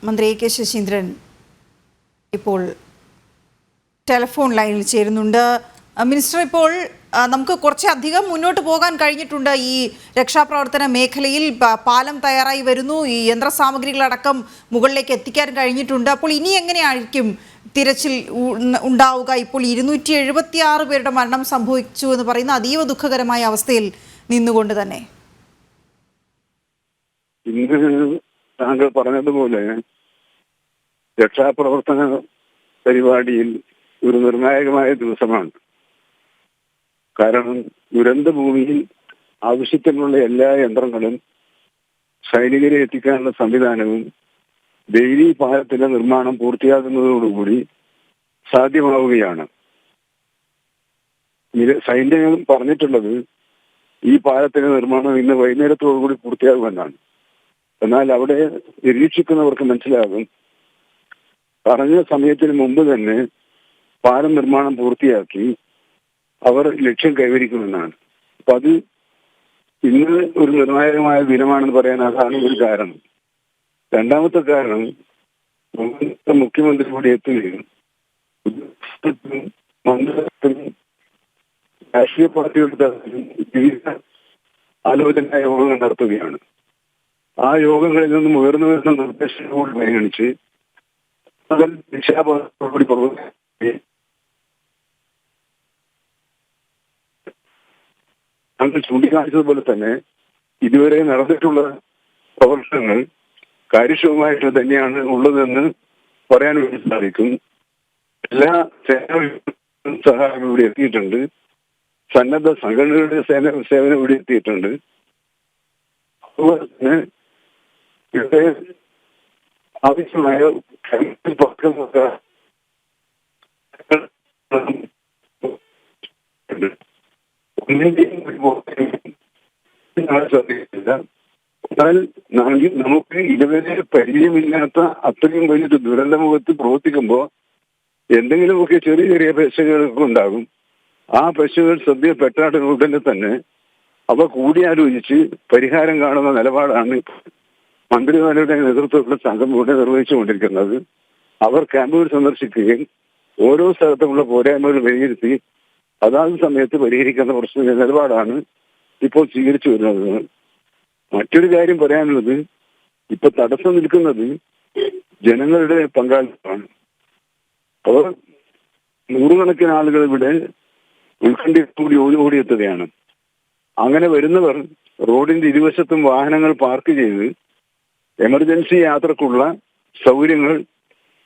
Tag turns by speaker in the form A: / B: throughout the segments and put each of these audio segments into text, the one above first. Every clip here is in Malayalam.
A: മന്ത്രി എ കെ ശശീന്ദ്രൻ ഇപ്പോൾ ടെലിഫോൺ ലൈനിൽ ചേരുന്നുണ്ട്. മിനിസ്റ്റർ, ഇപ്പോൾ നമുക്ക് കുറച്ചധികം മുന്നോട്ട് പോകാൻ കഴിഞ്ഞിട്ടുണ്ട്. ഈ രക്ഷാപ്രവർത്തന മേഖലയിൽ പാലം തയ്യാറായി വരുന്നു, ഈ യന്ത്രസാമഗ്രികളടക്കം മുകളിലേക്ക് എത്തിക്കാൻ കഴിഞ്ഞിട്ടുണ്ട്. അപ്പോൾ ഇനി എങ്ങനെയായിരിക്കും തിരച്ചിൽ ഉണ്ടാവുക? ഇപ്പോൾ 276 പേരുടെ മരണം സംഭവിച്ചു എന്ന് പറയുന്ന അതീവ ദുഃഖകരമായ അവസ്ഥയിൽ നിന്നുകൊണ്ട് തന്നെ.
B: ഇന്ന് താങ്കൾ പറഞ്ഞതുപോലെ രക്ഷാപ്രവർത്തന പരിപാടിയിൽ ഒരു നിർണായകമായ ദിവസമാണ്. കാരണം ദുരന്ത ഭൂമിയിൽ ആവശ്യത്തിനുള്ള എല്ലാ യന്ത്രങ്ങളും സൈനികരെ എത്തിക്കാനുള്ള സംവിധാനവും ദേവി പാലത്തിന്റെ നിർമ്മാണം പൂർത്തിയാകുന്നതോടുകൂടി സാധ്യമാവുകയാണ്. സൈന്യം പറഞ്ഞിട്ടുള്ളത് ഈ പാലത്തിന്റെ നിർമ്മാണം ഇന്ന് വൈകുന്നേരത്തോടുകൂടി പൂർത്തിയാകുമെന്നാണ്. എന്നാൽ അവിടെ നിരീക്ഷിക്കുന്നവർക്ക് മനസ്സിലാകും, പറഞ്ഞ സമയത്തിന് മുമ്പ് തന്നെ പാലം നിർമ്മാണം പൂർത്തിയാക്കി അവർ ലക്ഷ്യം കൈവരിക്കുമെന്നാണ്. അപ്പൊ അത് ഇന്ന് ഒരു നിർണായകമായ ദിനമാണെന്ന് പറയാൻ അതാണ് ഒരു കാരണം. രണ്ടാമത്തെ കാരണം, മുഖ്യമന്ത്രി കൂടി എത്തുകയും മന്ത്രിയും രാഷ്ട്രീയ പാർട്ടികളുടെ വിവിധ ആലോചന യോഗങ്ങൾ നടത്തുകയാണ്. ആ യോഗങ്ങളിൽ നിന്നും ഉയർന്നു വരുന്ന നിർദ്ദേശങ്ങളോട് പരിഗണിച്ച് രക്ഷാപാതോടുകൂടി താങ്കൾ ചൂണ്ടിക്കാണിച്ചതുപോലെ തന്നെ ഇതുവരെ നടന്നിട്ടുള്ള പ്രവർത്തനങ്ങൾ കാര്യക്ഷമമായിട്ട് തന്നെയാണ് ഉള്ളതെന്ന് പറയാൻ വേണ്ടി സാധിക്കും. എല്ലാ സഹായം ഇവിടെ എത്തിയിട്ടുണ്ട്. സന്നദ്ധ സംഘടനകളുടെ സേവനം ഇവിടെ എത്തിയിട്ടുണ്ട്. അതുപോലെ തന്നെ ഇവിടെ ആവശ്യമായ ശ്രദ്ധിക്കില്ല. എന്നാൽ നമുക്ക് ഇതുവരെ പരിചയമില്ലാത്ത അത്രയും വലിയൊരു ദുരന്തമുഖത്ത് പ്രവർത്തിക്കുമ്പോൾ എന്തെങ്കിലുമൊക്കെ ചെറിയ ചെറിയ പ്രശ്നങ്ങളൊക്കെ ഉണ്ടാകും. ആ പ്രശ്നങ്ങൾ ശ്രദ്ധയിൽപ്പെട്ടാൽ ഉടനെ തന്നെ അവ കൂടിയാലോചിച്ച് പരിഹാരം കാണുന്ന നിലപാടാണ് മന്ത്രിമാരുടെ നേതൃത്വത്തിലുള്ള സംഘം ഇവിടെ നിർവഹിച്ചുകൊണ്ടിരിക്കുന്നത്. അവർ ക്യാമ്പുകൾ സന്ദർശിക്കുകയും ഓരോ സ്ഥലത്തുമുള്ള പോരായ്മകൾ വിലയിരുത്തി അതാത് സമയത്ത് പരിഹരിക്കുന്ന പ്രശ്ന നിലപാടാണ് ഇപ്പോൾ സ്വീകരിച്ചു വരുന്നത്. മറ്റൊരു കാര്യം പറയാനുള്ളത്, ഇപ്പൊ തടസ്സം നിൽക്കുന്നത് ജനങ്ങളുടെ പങ്കാളിത്തമാണ്. അവർ നൂറുകണക്കിന് ആളുകൾ ഇവിടെ ഉത്കണ്ഠയോടുകൂടി ഓടിയെത്തുകയാണ്. അങ്ങനെ വരുന്നവർ റോഡിന്റെ ഇരുവശത്തും വാഹനങ്ങൾ പാർക്ക് ചെയ്ത് എമർജൻസി യാത്രക്കുള്ള സൗകര്യങ്ങൾ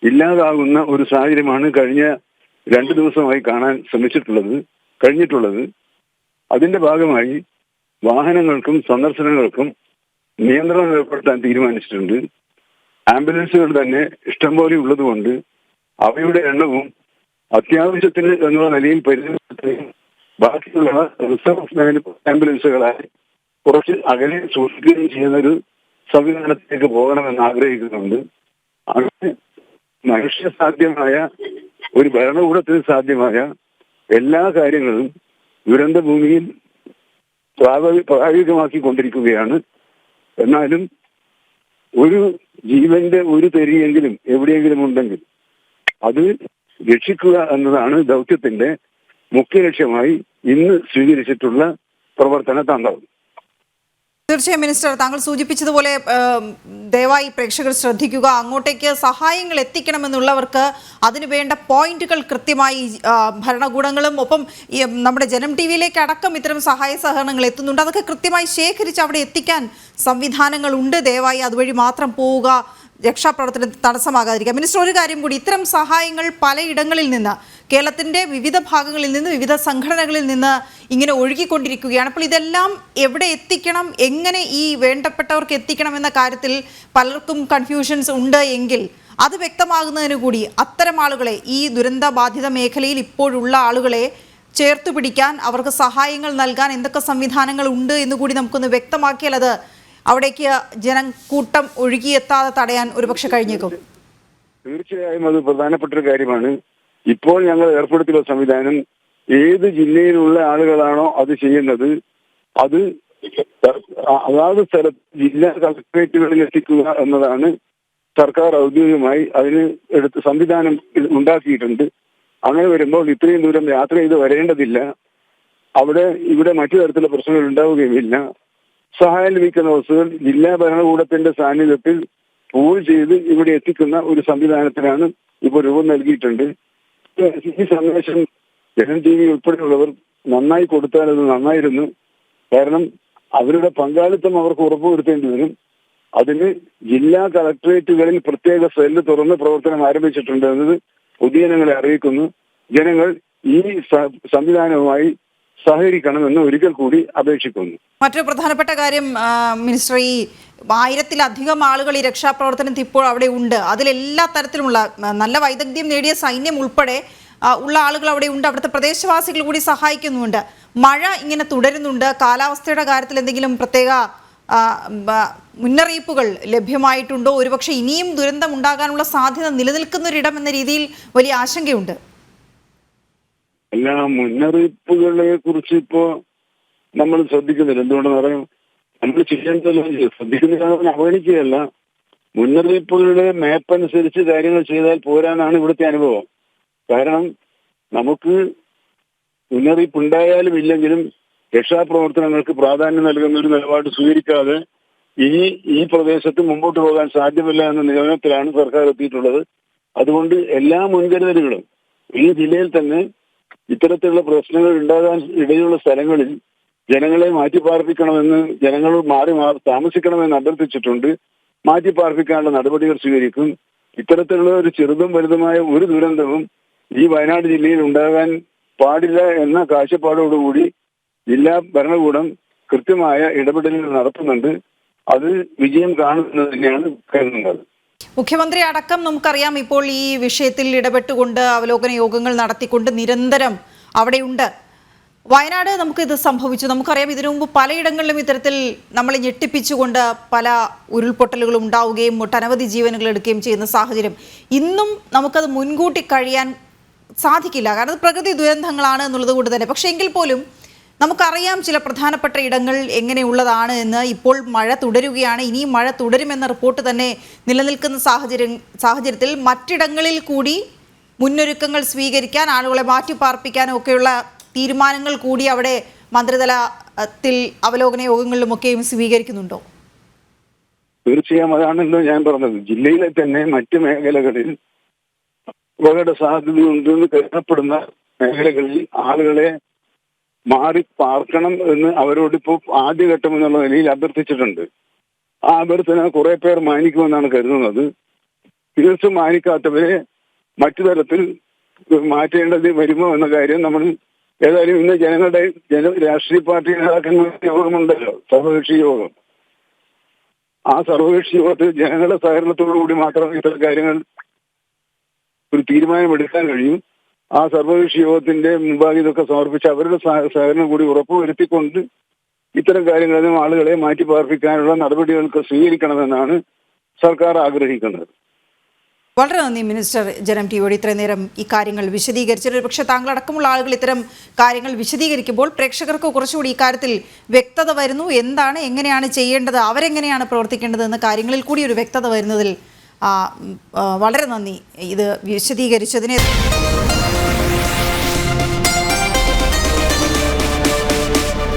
B: ഇല്ലാതാകുന്ന ഒരു സാഹചര്യമാണ് കഴിഞ്ഞ 2 ദിവസമായി കാണാൻ കഴിഞ്ഞിട്ടുള്ളത്. അതിന്റെ ഭാഗമായി വാഹനങ്ങൾക്കും സന്ദർശനങ്ങൾക്കും നിയന്ത്രണം ഏർപ്പെടുത്താൻ തീരുമാനിച്ചിട്ടുണ്ട്. ആംബുലൻസുകൾ തന്നെ ഇഷ്ടംപോലെ ഉള്ളതുകൊണ്ട് അവയുടെ എണ്ണവും അത്യാവശ്യത്തിന് എന്നുള്ള നിലയിൽ പരിധിപ്പെടുത്തുകയും ബാക്കിയുള്ള റിസർവ് ആംബുലൻസുകളായി കുറച്ച് അകലെ സൂക്ഷിക്കുകയും ചെയ്യുന്നൊരു സംവിധാനത്തിലേക്ക് പോകണമെന്ന് ആഗ്രഹിക്കുന്നുണ്ട്. അങ്ങനെ മനുഷ്യസാധ്യമായ ഒരു ഭരണകൂടത്തിന് സാധ്യമായ എല്ലാ കാര്യങ്ങളും ദുരന്ത ഭൂമിയിൽ പ്രായോഗികമാക്കിക്കൊണ്ടിരിക്കുകയാണ്. എന്നാലും ഒരു ജീവന്റെ ഒരു തെരിയെങ്കിലും എവിടെയെങ്കിലും ഉണ്ടെങ്കിൽ അത് രക്ഷിക്കുക എന്നതാണ് ദൗത്യത്തിന്റെ മുഖ്യ ലക്ഷ്യമായി ഇന്ന് സ്വീകരിച്ചിട്ടുള്ള പ്രവർത്തന തന്ത്രം.
A: തീർച്ചയായും മിനിസ്റ്റർ, താങ്കൾ സൂചിപ്പിച്ചതുപോലെ ദയവായി പ്രേക്ഷകർ ശ്രദ്ധിക്കുക, അങ്ങോട്ടേക്ക് സഹായങ്ങൾ എത്തിക്കണമെന്നുള്ളവർക്ക് അതിനു വേണ്ട പോയിന്റുകൾ കൃത്യമായി ഭരണകൂടങ്ങളും ഒപ്പം നമ്മുടെ ജനം ടി വിയിലേക്ക് അടക്കം ഇത്തരം സഹായ സഹകരണങ്ങൾ എത്തുന്നുണ്ട്. അതൊക്കെ കൃത്യമായി ശേഖരിച്ച് അവിടെ എത്തിക്കാൻ സംവിധാനങ്ങളുണ്ട്. ദയവായി അതുവഴി മാത്രം പോവുക, രക്ഷാപ്രവർത്തനത്തിന് തടസ്സമാകാതിരിക്കുക. മിനിസ്റ്റർ, ഒരു കാര്യം കൂടി, ഇത്തരം സഹായങ്ങൾ പലയിടങ്ങളിൽ നിന്ന്, കേരളത്തിൻ്റെ വിവിധ ഭാഗങ്ങളിൽ നിന്ന്, വിവിധ സംഘടനകളിൽ നിന്ന് ഇങ്ങനെ ഒഴുകിക്കൊണ്ടിരിക്കുകയാണ്. അപ്പോൾ ഇതെല്ലാം എവിടെ എത്തിക്കണം, എങ്ങനെ ഈ വേണ്ടപ്പെട്ടവർക്ക് എത്തിക്കണം എന്ന കാര്യത്തിൽ പലർക്കും കൺഫ്യൂഷൻസ് ഉണ്ട് എങ്കിൽ അത് വ്യക്തമാകുന്നതിന് കൂടി അത്തരം ആളുകളെ, ഈ ദുരന്ത ബാധിത മേഖലയിൽ ഇപ്പോഴുള്ള ആളുകളെ ചേർത്ത് പിടിക്കാൻ, അവർക്ക് സഹായങ്ങൾ നൽകാൻ എന്തൊക്കെ സംവിധാനങ്ങൾ ഉണ്ട് എന്നുകൂടി നമുക്കൊന്ന് വ്യക്തമാക്കിയാൽ അത് അവിടേക്ക് ജനക്കൂട്ടം ഒഴുകിയെത്താതെ തടയാൻ ഒരുപക്ഷെ കഴിഞ്ഞേക്കും.
B: തീർച്ചയായും അത് പ്രധാനപ്പെട്ട ഒരു കാര്യമാണ്. ഇപ്പോൾ ഞങ്ങൾ ഏർപ്പെടുത്തിയുള്ള സംവിധാനം ഏത് ജില്ലയിലുള്ള ആളുകളാണോ അത് ചെയ്യുന്നത് അത് അതാത് സ്ഥലത്ത് ജില്ലാ കളക്ടറേറ്റുകളിൽ എത്തിക്കുക എന്നതാണ് സർക്കാർ ഔദ്യോഗികമായി അതിന് സംവിധാനം ഉണ്ടാക്കിയിട്ടുണ്ട്. അങ്ങനെ വരുമ്പോൾ ഇത്രയും ദൂരം യാത്ര ചെയ്ത് വരേണ്ടതില്ല. ഇവിടെ മറ്റു തരത്തിലുള്ള പ്രശ്നങ്ങൾ ഉണ്ടാവുകയുമില്ല. സഹായം ലഭിക്കുന്ന വസ്തുക്കൾ ജില്ലാ ഭരണകൂടത്തിന്റെ സാന്നിധ്യത്തിൽ പൂൾ ചെയ്ത് ഇവിടെ എത്തിക്കുന്ന ഒരു സംവിധാനത്തിനാണ് ഇപ്പോൾ രൂപം നൽകിയിട്ടുണ്ട്. ഈ സന്ദേശം ജനം ടി വി ഉൾപ്പെടെയുള്ളവർ നന്നായി കൊടുത്താൽ അത് നന്നായിരുന്നു. കാരണം അവരുടെ പങ്കാളിത്തം അവർക്ക് ഉറപ്പുവരുത്തേണ്ടി വരും. അതിന് ജില്ലാ കളക്ടറേറ്റുകളിൽ പ്രത്യേക സെല്ല് തുറന്ന് പ്രവർത്തനം ആരംഭിച്ചിട്ടുണ്ട് എന്നത് പൊതുജനങ്ങളെ അറിയിക്കുന്നു. ജനങ്ങൾ ഈ സംവിധാനവുമായി സഹകരിക്കണമെന്ന് ഒരിക്കൽ കൂടി അപേക്ഷിക്കുന്നു.
A: മറ്റൊരു പ്രധാനപ്പെട്ട കാര്യം മിനിസ്റ്റർ, ഈ 1000-ലധികം ആളുകൾ ഈ രക്ഷാപ്രവർത്തനത്തിൽ ഇപ്പോൾ അവിടെ ഉണ്ട്. അതിലെല്ലാ തരത്തിലുമുള്ള നല്ല വൈദഗ്ധ്യം നേടിയ സൈന്യം ഉൾപ്പെടെ ഉള്ള ആളുകൾ അവിടെ ഉണ്ട്. അവിടുത്തെ പ്രദേശവാസികൾ കൂടി സഹായിക്കുന്നുണ്ട്. മഴ ഇങ്ങനെ തുടരുന്നുണ്ട്. കാലാവസ്ഥയുടെ കാര്യത്തിൽ എന്തെങ്കിലും പ്രത്യേക മുന്നറിയിപ്പുകൾ ലഭ്യമായിട്ടുണ്ടോ? ഒരുപക്ഷെ ഇനിയും ദുരന്തം ഉണ്ടാകാനുള്ള സാധ്യത നിലനിൽക്കുന്നൊരിടം എന്ന രീതിയിൽ വലിയ ആശങ്കയുണ്ട്.
B: എല്ലാ മുന്നറിയിപ്പുകളെ കുറിച്ച് ഇപ്പോ നമ്മൾ ശ്രദ്ധിക്കുന്നില്ല. എന്തുകൊണ്ടെന്ന് പറയാം, നമ്മൾ ചെയ്യേണ്ടത് ശ്രദ്ധിക്കുന്നില്ല, അവഗണിക്കുകയല്ല. മുന്നറിയിപ്പുകളുടെ മാപ്പ് അനുസരിച്ച് കാര്യങ്ങൾ ചെയ്താൽ പോരാനാണ് ഇവിടുത്തെ അനുഭവം. കാരണം നമുക്ക് മുന്നറിയിപ്പ് ഉണ്ടായാലും ഇല്ലെങ്കിലും രക്ഷാപ്രവർത്തനങ്ങൾക്ക് പ്രാധാന്യം നൽകുന്ന ഒരു നിലപാട് സ്വീകരിക്കാതെ ഇനി ഈ പ്രദേശത്ത് മുമ്പോട്ട് പോകാൻ സാധ്യമല്ല എന്ന നിഗമനത്തിലാണ് സർക്കാർ എത്തിയിട്ടുള്ളത്. അതുകൊണ്ട് എല്ലാ മുൻകരുതലുകളും ഈ ജില്ലയിൽ തന്നെ ഇത്തരത്തിലുള്ള പ്രശ്നങ്ങൾ ഉണ്ടാകാൻ ഇടയുള്ള സ്ഥലങ്ങളിൽ ജനങ്ങളെ മാറ്റിപ്പാർപ്പിക്കണമെന്ന്, ജനങ്ങൾ മാറി താമസിക്കണമെന്ന് അഭ്യർത്ഥിച്ചിട്ടുണ്ട്. മാറ്റിപ്പാർപ്പിക്കാനുള്ള നടപടികൾ സ്വീകരിക്കും. ഇത്തരത്തിലുള്ള ഒരു ചെറുതും വലുതുമായ ഒരു ദുരന്തവും ഈ വയനാട് ജില്ലയിൽ ഉണ്ടാകാൻ പാടില്ല എന്ന കാഴ്ചപ്പാടോടുകൂടി ജില്ലാ ഭരണകൂടം കൃത്യമായ ഇടപെടലുകൾ നടത്തുന്നുണ്ട്. അത് വിജയം കാണുന്നത് തന്നെയാണ് കരുതുന്നത്.
A: മുഖ്യമന്ത്രി അടക്കം നമുക്കറിയാം ഇപ്പോൾ ഈ വിഷയത്തിൽ ഇടപെട്ടുകൊണ്ട് അവലോകന യോഗങ്ങൾ നടത്തിക്കൊണ്ട് നിരന്തരം അവിടെയുണ്ട്. വയനാട് നമുക്കിത് സംഭവിച്ചു. നമുക്കറിയാം ഇതിനു മുമ്പ് പലയിടങ്ങളിലും ഇത്തരത്തിൽ നമ്മളെ ഞെട്ടിപ്പിച്ചുകൊണ്ട് പല ഉരുൾപൊട്ടലുകളും ഉണ്ടാവുകയും ഒട്ടനവധി ജീവനുകൾ എടുക്കുകയും ചെയ്യുന്ന സാഹചര്യം. ഇന്നും നമുക്കത് മുൻകൂട്ടി കഴിയാൻ സാധിക്കില്ല. കാരണം അത് പ്രകൃതി ദുരന്തങ്ങളാണ് എന്നുള്ളത് കൊണ്ട് തന്നെ. പക്ഷേ എങ്കിൽ പോലും നമുക്കറിയാം ചില പ്രധാനപ്പെട്ട ഇടങ്ങൾ എങ്ങനെയുള്ളതാണ് എന്ന്. ഇപ്പോൾ മഴ തുടരുകയാണ്. ഇനിയും മഴ തുടരുമെന്ന റിപ്പോർട്ട് തന്നെ നിലനിൽക്കുന്ന സാഹചര്യത്തിൽ മറ്റിടങ്ങളിൽ കൂടി മുന്നൊരുക്കങ്ങൾ സ്വീകരിക്കാൻ, ആളുകളെ മാറ്റിപ്പാർപ്പിക്കാനും ഒക്കെയുള്ള തീരുമാനങ്ങൾ കൂടി അവിടെ മന്ത്രിതലത്തിൽ അവലോകന യോഗങ്ങളിലുമൊക്കെയും സ്വീകരിക്കുന്നുണ്ടോ?
B: തീർച്ചയായും അതാണല്ലോ ഞാൻ പറഞ്ഞത്. ജില്ലയിലെ തന്നെ മറ്റു മേഖലകളിൽ അപകട സാധ്യതയുണ്ടെന്ന് കരുതപ്പെടുന്ന മേഖലകളിൽ ആളുകളെ മാറി പാർക്കണം എന്ന് അവരോടിപ്പോൾ ആദ്യഘട്ടം എന്നുള്ള നിലയിൽ അഭ്യർത്ഥിച്ചിട്ടുണ്ട്. ആ അഭ്യർത്ഥന കുറെ പേർ മാനിക്കുമെന്നാണ് കരുതുന്നത്. തീർച്ചയായും മാനിക്കാത്തവരെ മറ്റു തരത്തിൽ മാറ്റേണ്ടത് വരുമോ എന്ന കാര്യം നമ്മൾ ഏതായാലും ഇന്ന് രാഷ്ട്രീയ പാർട്ടി നേതാക്കന്മാരുടെ യോഗമുണ്ടല്ലോ, സർവകക്ഷി യോഗം. ആ സർവകക്ഷി യോഗത്തിൽ ജനങ്ങളുടെ സഹകരണത്തോടുകൂടി മാത്രമേ ഇത്തരം കാര്യങ്ങൾ ഒരു തീരുമാനമെടുക്കാൻ കഴിയും. ആ സർവകക്ഷി യോഗത്തിന്റെ മുമ്പാകെ ഇതൊക്കെ സമർപ്പിച്ച് അവരുടെ സഹകരണം കൂടി ഉറപ്പുവരുത്തിക്കൊണ്ട് ഇത്തരം കാര്യങ്ങളിലും ആളുകളെ മാറ്റിപ്പാർപ്പിക്കാനുള്ള നടപടികൾക്ക് സ്വീകരിക്കണമെന്നാണ് സർക്കാർ ആഗ്രഹിക്കുന്നത്.
A: വളരെ നന്ദി മിനിസ്റ്റർ. ജനം ടിവിയോട് ഇത്രയും നേരം ഈ കാര്യങ്ങൾ വിശദീകരിച്ചത്. പക്ഷേ താങ്കളടക്കമുള്ള ആളുകൾ ഇത്തരം കാര്യങ്ങൾ വിശദീകരിക്കുമ്പോൾ പ്രേക്ഷകർക്ക് കുറച്ചുകൂടി ഇക്കാര്യത്തിൽ വ്യക്തത വരുന്നു. എന്താണ്, എങ്ങനെയാണ് ചെയ്യേണ്ടത്, അവരെങ്ങനെയാണ് പ്രവർത്തിക്കേണ്ടത് എന്ന കാര്യങ്ങളിൽ കൂടി ഒരു വ്യക്തത വരുന്നതിൽ വളരെ നന്ദി ഇത് വിശദീകരിച്ചതിന്.